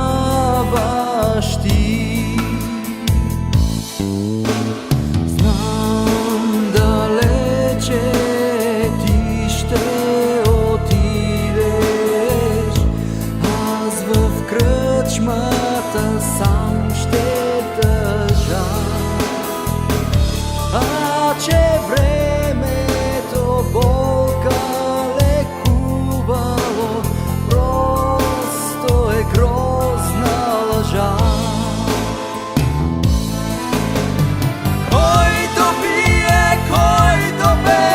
познаваш ти. Знам далече ти ще отидеш, аз в кръчмата сам ще държа. А че времето болка лекувало, просто е грозна лъжа. Който бие, който бе,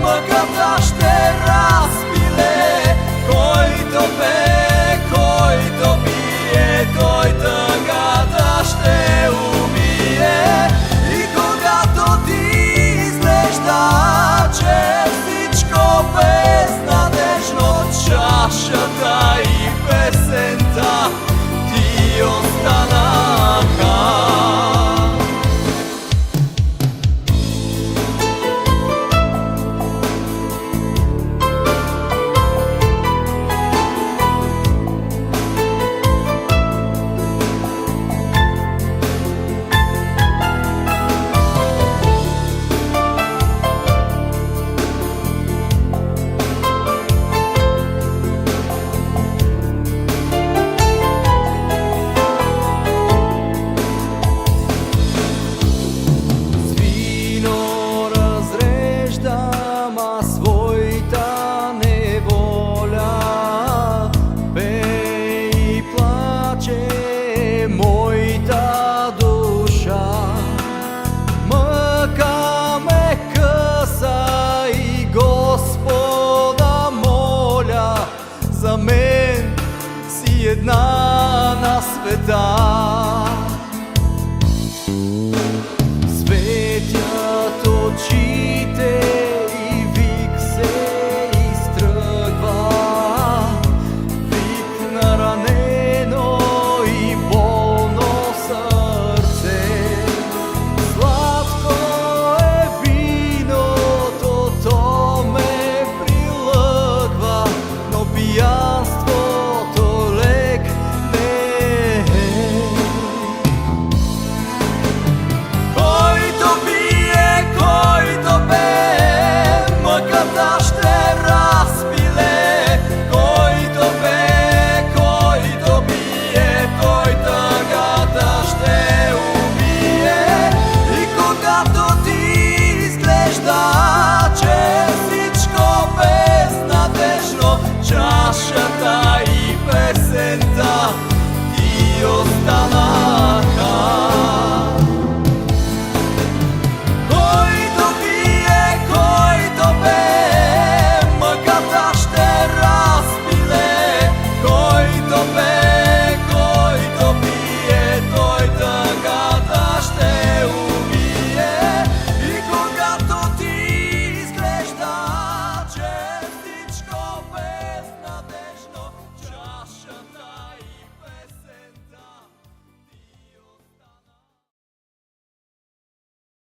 мъката ще разпиле. Който бе, който бие, той тъгата ще убие. И когато ти изглежда, че всичко безнадежно, чашата и песента ти останаха. Моята душа мъка ме къса и Господа моля, за мен си една на света.